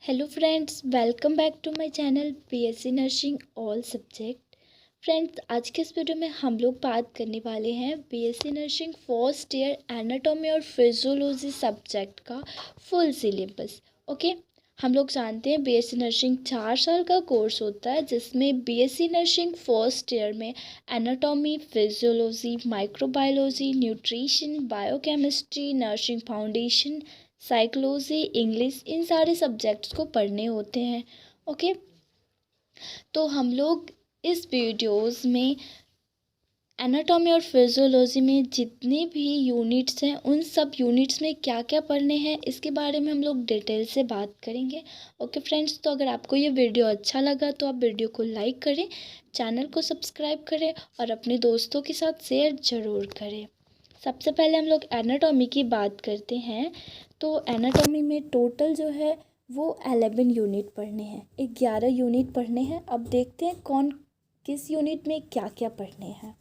Hello friends, welcome back to my channel BSc nursing all subject. Friends, आज के इस video में हम लोग बात करने वाले हैं BSc nursing first year anatomy और फिजियोलॉजी सब्जेक्ट का फुल सिलेबस। ओके, हम लोग जानते हैं बीएससी नर्सिंग 4 साल का कोर्स होता है, जिसमें बीएससी नर्सिंग फर्स्ट ईयर में anatomy, physiology, microbiology, nutrition, biochemistry, nursing foundation, psychology, English, इन सारे सब्जेक्ट्स को पढ़ने होते हैं। ओके, तो हम लोग इस वीडियोस में एनाटॉमी और फिजियोलॉजी में जितने भी यूनिट्स हैं, उन सब यूनिट्स में क्या क्या पढ़ने हैं, इसके बारे में हम लोग डिटेल से बात करेंगे। ओके फ्रेंड्स, तो अगर आपको ये वीडियो अच्छा लगा तो आप वीडियो को लाइक करें, चैनल को सब्सक्राइब करें और अपने दोस्तों के साथ शेयर ज़रूर करें। सबसे पहले हम लोग एनाटॉमी की बात करते हैं। तो एनाटॉमी में टोटल जो है वो 11 यूनिट पढ़ने हैं, 11 यूनिट पढ़ने हैं। अब देखते हैं कौन किस यूनिट में क्या क्या पढ़ने हैं।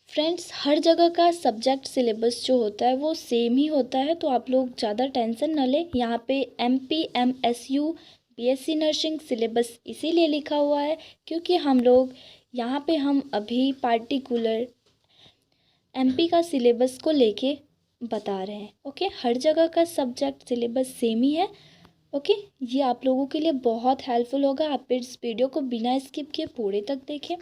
फ्रेंड्स, हर जगह का सब्जेक्ट सिलेबस जो होता है वो सेम ही होता है, तो आप लोग ज़्यादा टेंशन न लें। यहाँ पे MPMSU बीएससी नर्सिंग सिलेबस इसीलिए लिखा हुआ है क्योंकि हम लोग यहाँ पे हम अभी पार्टिकुलर MP का सिलेबस को लेके बता रहे हैं। ओके, हर जगह का सब्जेक्ट सिलेबस सेम ही है। ओके, ये आप लोगों के लिए बहुत हेल्पफुल होगा। आप इस वीडियो को बिना स्किप किए पूरे तक देखें।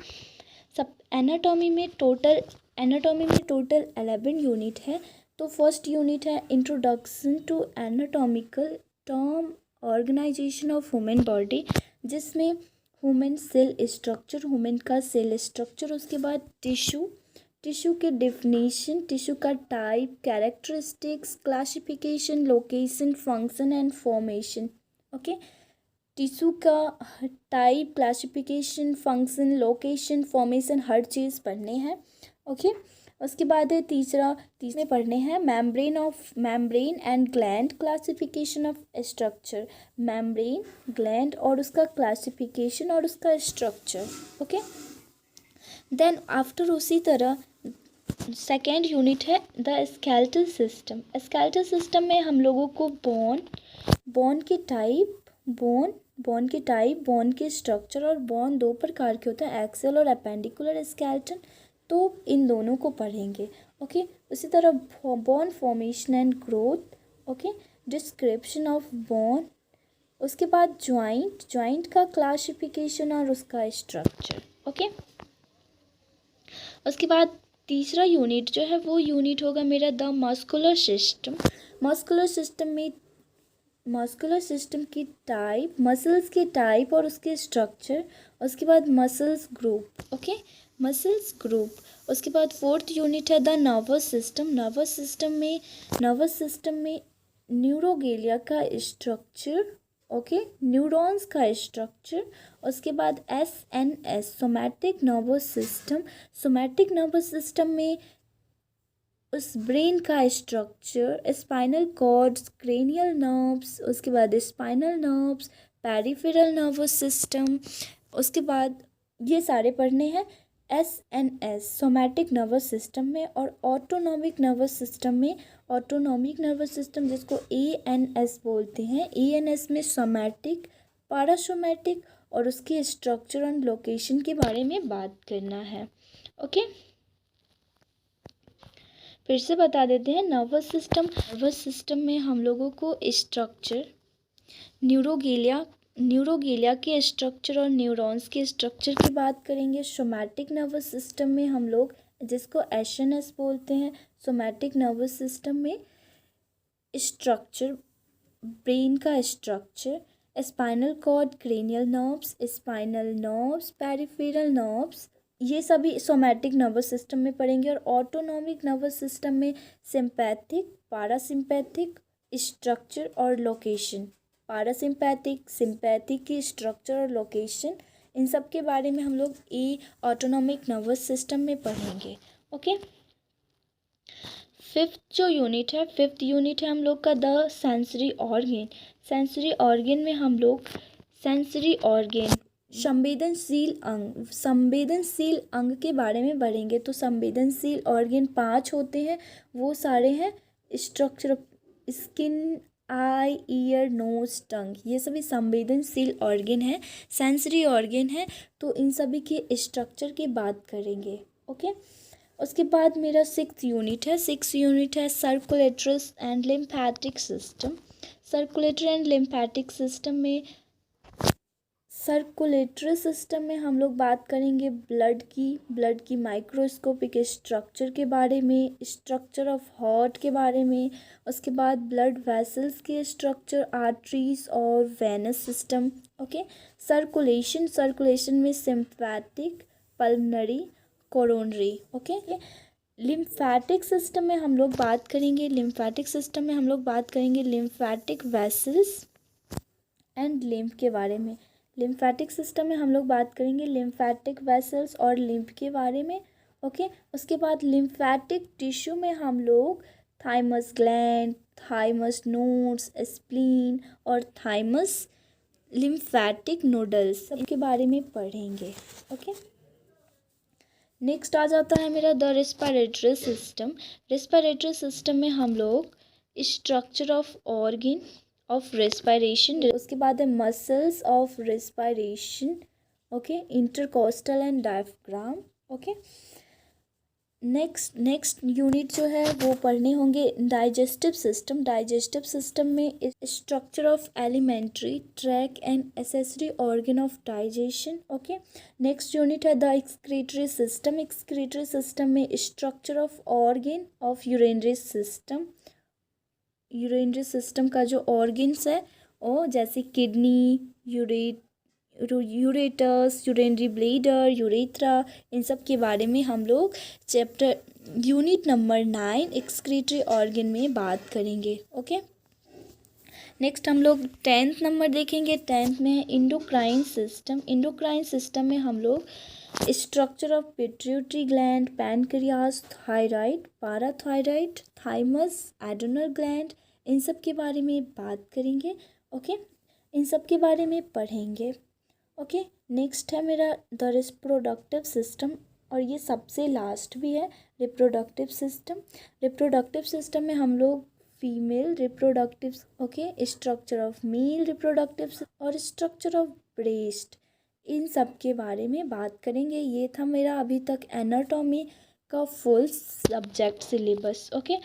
सब एनाटॉमी में टोटल 11 यूनिट है। तो फर्स्ट यूनिट है introduction to anatomical term organization of human body, जिसमें ह्यूमन सेल स्ट्रक्चर, ह्यूमन का सेल स्ट्रक्चर, उसके बाद टिश्यू के डेफिनेशन, टिश्यू का type, characteristics, classification, location, function and formation. Okay, tissue का type, classification, function, location, formation, हर चीज़ पढ़ने हैं। ओके, उसके बाद है तीसरे पढ़ने हैं membrane and gland, classification of structure, membrane, gland और उसका क्लासिफिकेशन और उसका स्ट्रक्चर। ओके, देन आफ्टर उसी तरह सेकेंड यूनिट है the skeletal system. Skeletal system में हम लोगों को बोन के टाइप, बोन के स्ट्रक्चर, और बोन दो प्रकार के होते हैं, एक्सल और अपेंडिकुलर स्केलेटन, तो इन दोनों को पढ़ेंगे। ओके, उसी तरह bone formation and growth, okay, description of bone, उसके बाद ज्वाइंट का क्लासिफिकेशन और उसका स्ट्रक्चर। ओके, उसके बाद तीसरा यूनिट जो है वो यूनिट होगा मेरा the muscular system. Muscular system की टाइप, मसल्स के टाइप और उसके स्ट्रक्चर, उसके बाद muscles group. Okay, muscles group. उसके बाद फोर्थ यूनिट है the nervous system. Nervous system में न्यूरोगेलिया का स्ट्रक्चर, ओके, न्यूरॉन्स का स्ट्रक्चर, उसके बाद SNS सोमैटिक नर्वस सिस्टम में उस ब्रेन का structure, spinal cords, cranial nerves, उसके बाद spinal nerves, peripheral nervous system, उसके बाद ये सारे पढ़ने हैं। SNS सोमैटिक नर्वस सिस्टम में, और ऑटोनॉमिक नर्वस सिस्टम जिसको ANS बोलते हैं, ANS में सोमैटिक, पैरासोमैटिक और उसके स्ट्रक्चर एंड लोकेशन के बारे में बात करना है। ओके, फिर से बता देते हैं। नर्वस सिस्टम में हम लोगों को स्ट्रक्चर, न्यूरोगेलिया के स्ट्रक्चर और न्यूरॉन्स के स्ट्रक्चर की बात करेंगे। सोमैटिक नर्वस सिस्टम में हम लोग जिसको SNS बोलते हैं, सोमैटिक नर्वस सिस्टम में स्ट्रक्चर, ब्रेन का structure, spinal cord, cranial nerves, peripheral nerves, ये सभी सोमैटिक नर्वस सिस्टम में पढ़ेंगे। और ऑटोनॉमिक नर्वस सिस्टम में सिंपैथिक, पैरासिम्पैथिक स्ट्रक्चर और लोकेशन, सिंपैथिक की स्ट्रक्चर और लोकेशन, इन सब के बारे में हम लोग ऑटोनॉमिक नर्वस सिस्टम में पढ़ेंगे। ओके, फिफ्थ यूनिट है हम लोग का द सेंसरी ऑर्गन में हम लोग सेंसरी ऑर्गन, संवेदनशील अंग के बारे में पढ़ेंगे। तो संवेदनशील ऑर्गन 5 होते हैं, वो सारे हैं स्ट्रक्चर, स्किन, आई, ईयर, नोज, टंग, ये सभी संवेदनशील ऑर्गन है, सेंसरी ऑर्गन है। तो इन सभी के स्ट्रक्चर की बात करेंगे। ओके, उसके बाद मेरा 6th यूनिट है। 6th यूनिट है circulatory and lymphatic system. Circulatory and lymphatic system में हम लोग बात करेंगे ब्लड की माइक्रोस्कोपिक स्ट्रक्चर के बारे में, स्ट्रक्चर ऑफ हार्ट के बारे में। उसके बाद ब्लड वेसल्स के स्ट्रक्चर, आर्टरीज और वेनस सिस्टम। ओके, सर्कुलेशन में sympathetic, pulmonary, coronary. Okay, lymphatic system में हम लोग बात करेंगे लिम्फेटिक वेसल्स एंड लिम्फ के बारे में। लिम्फेटिक सिस्टम में हम लोग बात करेंगे लिम्फेटिक वेसल्स और लिम्फ के बारे में। ओके, उसके बाद लिम्फेटिक टिश्यू में हम लोग thymus gland, thymus nodes, spleen और थाइमस लिम्फेटिक नोडल्स सबके बारे में पढ़ेंगे। ओके, नेक्स्ट आ जाता है मेरा the respiratory system. Respiratory system में हम लोग structure of organ of respiration, उसके बाद है muscles of respiration. Okay, intercostal and diaphragm. Okay, next unit जो है वो पढ़ने होंगे डाइजेस्टिव सिस्टम में structure of alimentary tract and accessory organ of digestion. Okay, next unit है द एक्सक्रीटरी सिस्टम में structure of organ of urinary system का जो ऑर्गन्स है वो जैसे kidney, ureters, urinary bladder, urethra, इन सब के बारे में हम लोग chapter unit number 9 excretory organ में बात करेंगे। ओके, नेक्स्ट हम लोग 10th नंबर देखेंगे। 10th में है इंडोक्राइन सिस्टम में हम लोग structure of pituitary gland, pancreas, thyroid, parathyroid, thymus, adrenal gland, इन सब के बारे में बात करेंगे। ओके, इन सब के बारे में पढ़ेंगे। ओके, नेक्स्ट है मेरा द रिप्रोडक्टिव सिस्टम और ये सबसे लास्ट भी है रिप्रोडक्टिव सिस्टम में हम लोग female reproductive, okay, structure of male reproductive और स्ट्रक्चर ऑफ ब्रेस्ट, इन सब के बारे में बात करेंगे। ये था मेरा अभी तक एनाटॉमी का फुल सब्जेक्ट सिलेबस। ओके,